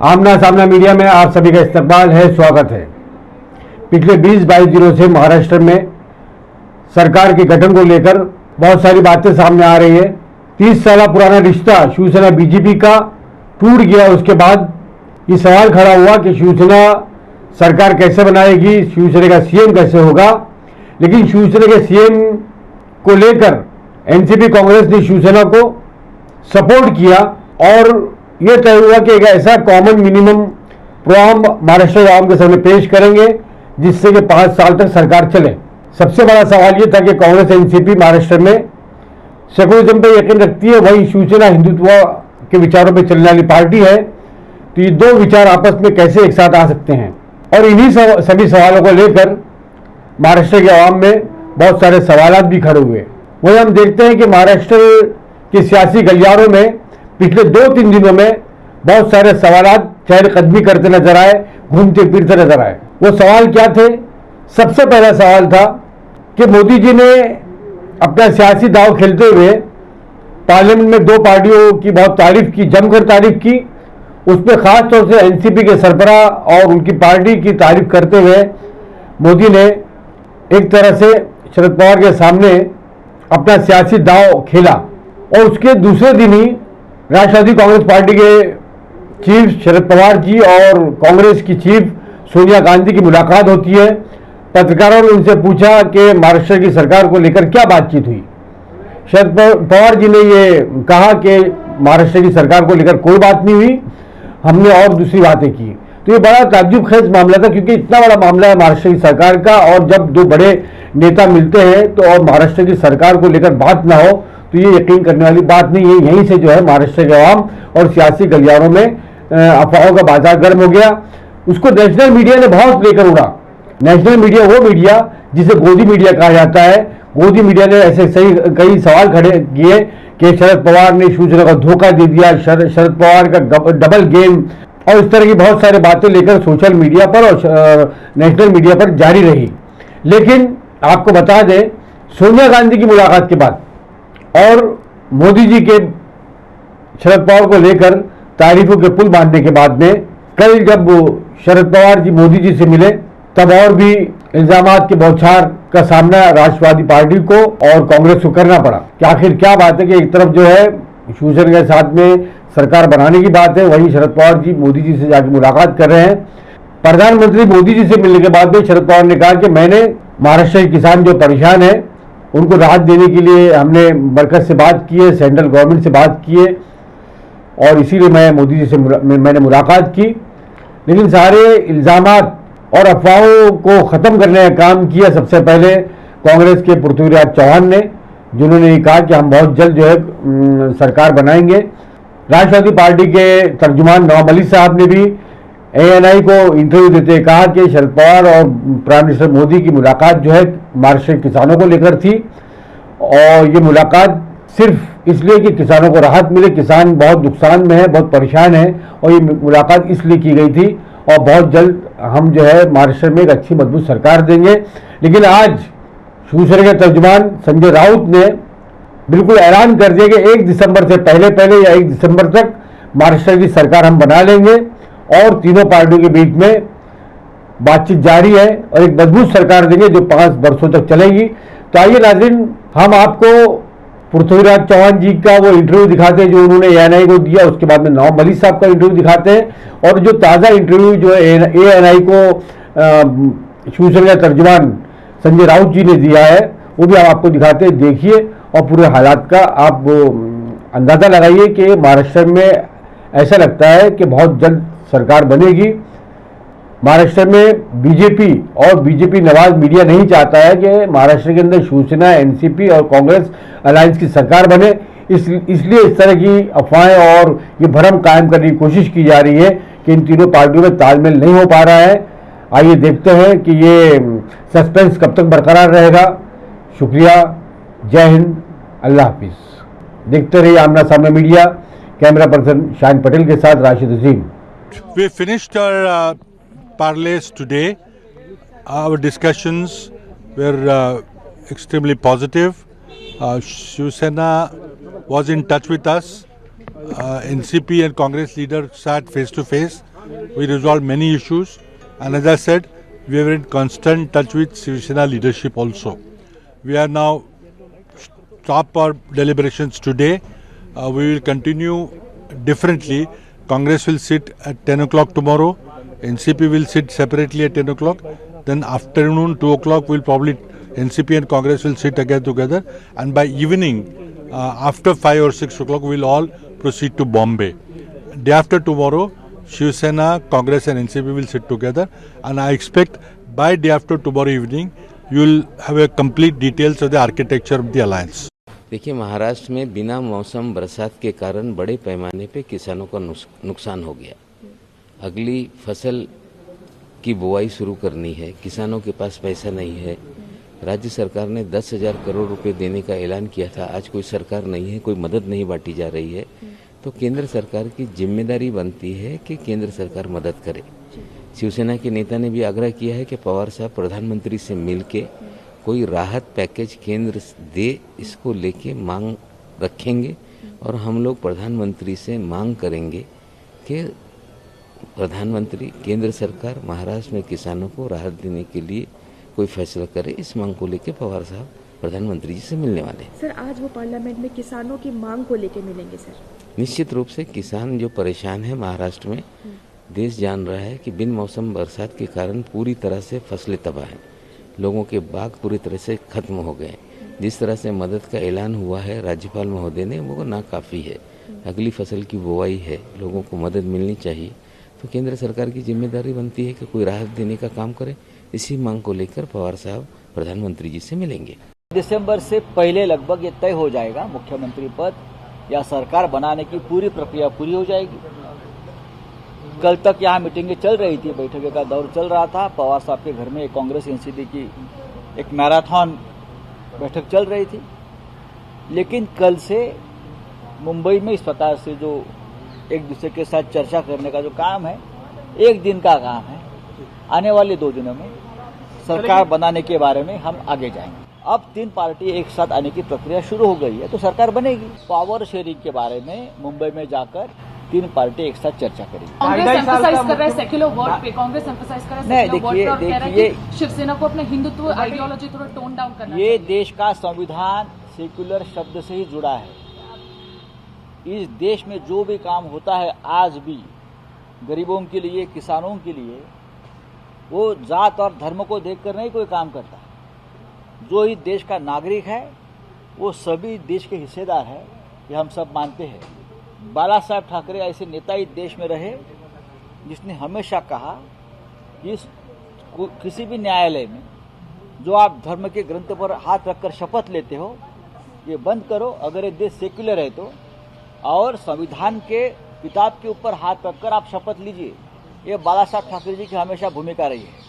आमना सामना मीडिया में आप सभी का इस्तकबाल है, स्वागत है। पिछले 20-22 दिनों से महाराष्ट्र में सरकार के गठन को लेकर बहुत सारी बातें सामने आ रही है। 30 साल पुराना रिश्ता शिवसेना बीजेपी का टूट गया। उसके बाद ये सवाल खड़ा हुआ कि शिवसेना सरकार कैसे बनाएगी, शिवसेना का सीएम कैसे होगा। लेकिन शिवसेना के सीएम को लेकर एनसीपी कांग्रेस ने शिवसेना को सपोर्ट किया और यह तय हुआ कि एक ऐसा कॉमन मिनिमम प्रोग्राम महाराष्ट्र आवाम के सामने पेश करेंगे जिससे कि 5 साल तक सरकार चले। सबसे बड़ा सवाल यह था कि कांग्रेस एनसीपी महाराष्ट्र में सेकुलरिज्म पर यकीन रखती है, वहीं शिवसेना हिंदुत्व के विचारों पर चलने वाली पार्टी है। तो ये दो विचार आपस में कैसे एक साथ आ सकते हैं, और इन्हीं सभी सवालों को लेकर महाराष्ट्र के आवाम में बहुत सारे सवालात भी खड़े हुए। वही हम देखते हैं कि महाराष्ट्र के सियासी गलियारों में पिछले 2-3 दिनों में बहुत सारे सवालात चहलकदमी करते नजर आए, घूमते फिरते नजर आए। वो सवाल क्या थे? सबसे पहला सवाल था कि मोदी जी ने अपना सियासी दांव खेलते हुए पार्लियामेंट में 2 पार्टियों की बहुत तारीफ की, जमकर तारीफ की। उसमें खास तौर से एनसीपी के सरबराह और उनकी पार्टी की तारीफ करते हुए मोदी ने एक तरह से शरद पवार के सामने अपना सियासी दांव खेला। और उसके दूसरे दिन ही राष्ट्रवादी कांग्रेस पार्टी के चीफ शरद पवार जी और कांग्रेस की चीफ सोनिया गांधी की मुलाकात होती है। पत्रकारों ने उनसे पूछा कि महाराष्ट्र की सरकार को लेकर क्या बातचीत हुई। शरद पवार जी ने ये कहा कि महाराष्ट्र की सरकार को लेकर कोई बात नहीं हुई, हमने और दूसरी बातें की। तो ये बड़ा ताज्जुब खेज मामला था, क्योंकि इतना बड़ा मामला है महाराष्ट्र की सरकार का, और जब 2 बड़े नेता मिलते हैं तो और महाराष्ट्र की सरकार को लेकर बात ना हो तो ये यकीन करने वाली बात नहीं है। यहीं से जो है महाराष्ट्र के आवाम और सियासी गलियारों में अफवाहों का बाजार गर्म हो गया। उसको नेशनल मीडिया ने बहुत लेकर उड़ा। नेशनल मीडिया वो मीडिया जिसे गोदी मीडिया कहा जाता है, गोदी मीडिया ने ऐसे कई सवाल खड़े किए कि शरद पवार ने शिवसेना को धोखा दे दिया, शरद पवार का डबल गेम, और इस तरह की बहुत सारी बातें लेकर सोशल मीडिया पर और नेशनल मीडिया पर जारी रही। लेकिन आपको बता दें, सोनिया गांधी की मुलाकात के बाद और मोदी जी के शरद पवार को लेकर तारीफों के पुल बांधने के बाद में कल जब शरद पवार जी मोदी जी से मिले तब और भी इल्जामात के बौछार का सामना राष्ट्रवादी पार्टी को और कांग्रेस को करना पड़ा कि आखिर क्या बात है कि एक तरफ जो है शिवसेना के साथ में सरकार बनाने की बात है, वहीं शरद पवार जी मोदी जी से जाकर मुलाकात कर रहे हैं। प्रधानमंत्री मोदी जी से मिलने के बाद में शरद पवार ने कहा कि मैंने महाराष्ट्र के किसान जो परेशान है उनको राहत देने के लिए हमने मरकज से बात की है, सेंट्रल गवर्नमेंट से बात की है, और इसीलिए मैं मोदी जी से मैंने मुलाकात की। लेकिन सारे इल्जामात और अफवाहों को ख़त्म करने का काम किया सबसे पहले कांग्रेस के पृथ्वीराज चौहान ने, जिन्होंने ये कहा कि हम बहुत जल्द जो है सरकार बनाएंगे। राष्ट्रवादी पार्टी के तर्जुमान नवाब मलिक साहब ने भी ANI को इंटरव्यू देते कहा कि शरद पवार और प्राइम मिनिस्टर मोदी की मुलाकात जो है महाराष्ट्र के किसानों को लेकर थी, और ये मुलाकात सिर्फ इसलिए कि किसानों को राहत मिले, किसान बहुत नुकसान में है, बहुत परेशान है, और ये मुलाकात इसलिए की गई थी, और बहुत जल्द हम जो है महाराष्ट्र में एक अच्छी मजबूत सरकार देंगे। लेकिन आज शिवसेना के तर्जुमान संजय राउत ने बिल्कुल ऐलान कर दिया कि 1 दिसंबर से पहले या 1 दिसंबर तक महाराष्ट्र की सरकार हम बना लेंगे, और तीनों पार्टियों के बीच में बातचीत जारी है और एक मजबूत सरकार देंगे जो 5 वर्षों तक चलेगी। तो आइए नाज़रीन, हम आपको पृथ्वीराज चौहान जी का वो इंटरव्यू दिखाते हैं जो उन्होंने ANI को दिया। उसके बाद में नवाब मलिक साहब का इंटरव्यू दिखाते हैं, और जो ताज़ा इंटरव्यू जो ANI को शिवसेना तर्जुमान संजय राउत जी ने दिया है वो भी हम आपको दिखाते हैं। देखिए और पूरे हालात का आप अंदाज़ा लगाइए कि महाराष्ट्र में ऐसा लगता है कि बहुत जल्द सरकार बनेगी। महाराष्ट्र में बीजेपी नवाज मीडिया नहीं चाहता है कि महाराष्ट्र के अंदर शिवसेना, एनसीपी और कांग्रेस अलायंस की सरकार बने। इसलिए इस तरह की अफवाहें और ये भ्रम कायम करने की कोशिश की जा रही है कि इन तीनों पार्टियों में तालमेल नहीं हो पा रहा है। आइए देखते हैं कि ये सस्पेंस कब तक बरकरार रहेगा। शुक्रिया, जय हिंद, अल्लाह हाफिज। देखते रहिए आमना सामना media. Camera person Shaheen Patel के साथ राशिद अजीम। We finished our parlays today. Our discussions were extremely positive. Shiv Sena was in touch with us. NCP and Congress leaders sat face to face. we resolved many issues. And as I said, we are in constant touch with Shiv Sena leadership also. We are now stop our deliberations today. We will continue differently. Congress will sit at 10 o'clock tomorrow. NCP will sit separately at 10 o'clock. Then afternoon, 2 o'clock, we'll probably, NCP and Congress will sit again together. And by evening, after 5 or 6 o'clock, we'll all proceed to Bombay. Day after tomorrow, Shiv Sena, Congress and NCP will sit together. And I expect by day after tomorrow evening, you will have a complete details of the architecture of the alliance. देखिए, महाराष्ट्र में बिना मौसम बरसात के कारण बड़े पैमाने पे किसानों का नुकसान हो गया। अगली फसल की बुआई शुरू करनी है, किसानों के पास पैसा नहीं है। राज्य सरकार ने 10,000 करोड़ रुपए देने का ऐलान किया था, आज कोई सरकार नहीं है, कोई मदद नहीं बांटी जा रही है। तो केंद्र सरकार की जिम्मेदारी बनती है कि केंद्र सरकार मदद करे। शिवसेना के नेता ने भी आग्रह किया है कि पवार साहब प्रधानमंत्री से मिलके कोई राहत पैकेज केंद्र दे, इसको लेके मांग रखेंगे और हम लोग प्रधानमंत्री से मांग करेंगे कि प्रधानमंत्री केंद्र सरकार महाराष्ट्र में किसानों को राहत देने के लिए कोई फैसला करे। इस मांग को लेके पवार साहब प्रधानमंत्री जी से मिलने वाले। सर, आज वो पार्लियामेंट में किसानों की मांग को लेके मिलेंगे सर? निश्चित रूप से किसान जो परेशान है महाराष्ट्र में, देश जान रहा है कि बिन मौसम बरसात के कारण पूरी तरह से फसलें तबाह हैं, लोगों के बाग पूरी तरह से खत्म हो गए। जिस तरह से मदद का ऐलान हुआ है राज्यपाल महोदय ने, वो नाकाफी है। अगली फसल की बुआई है, लोगों को मदद मिलनी चाहिए। तो केंद्र सरकार की जिम्मेदारी बनती है कि कोई राहत देने का काम करे। इसी मांग को लेकर पवार साहब प्रधानमंत्री जी से मिलेंगे। दिसंबर से पहले लगभग ये तय हो जाएगा, मुख्यमंत्री पद या सरकार बनाने की पूरी प्रक्रिया पूरी हो जाएगी। कल तक यहाँ मीटिंगें चल रही थी, बैठकों का दौर चल रहा था। पवार साहब के घर में कांग्रेस एनसीपी की एक मैराथन बैठक चल रही थी। लेकिन कल से मुंबई में इस प्रकार से जो एक दूसरे के साथ चर्चा करने का जो काम है, एक दिन का काम है। आने वाले 2 दिनों में सरकार बनाने के बारे में हम आगे जाएंगे। अब 3 पार्टी एक साथ आने की प्रक्रिया शुरू हो गई है, तो सरकार बनेगी। पावर शेयरिंग के बारे में मुंबई में जाकर 3 पार्टी एक साथ चर्चा करेगी। कांग्रेस एम्फसाइज कर रहा है सेक्युलर वर्ड पे, कांग्रेस एम्फसाइज कर रहा है सेक्युलर वर्ड पे और कह रहा है कि शिवसेना को अपने हिंदुत्व आइडियोलॉजी थोड़ा टोन डाउन करना ये देश का संविधान सेक्युलर शब्द से ही जुड़ा है। इस देश में जो भी काम होता है आज भी गरीबों के लिए, किसानों के लिए, वो जात और धर्म को देखकर नहीं कोई काम करता। जो इस देश का नागरिक है वो सभी देश के हिस्सेदार है, ये हम सब मानते हैं। बाला साहब ठाकरे ऐसे नेता इस देश में रहे जिसने हमेशा कहा कि किसी भी न्यायालय में जो आप धर्म के ग्रंथ पर हाथ रखकर शपथ लेते हो, ये बंद करो। अगर ये देश सेक्युलर है तो, और संविधान के किताब के ऊपर हाथ रखकर आप शपथ लीजिए। ये बाला साहब ठाकरे जी की हमेशा भूमिका रही है।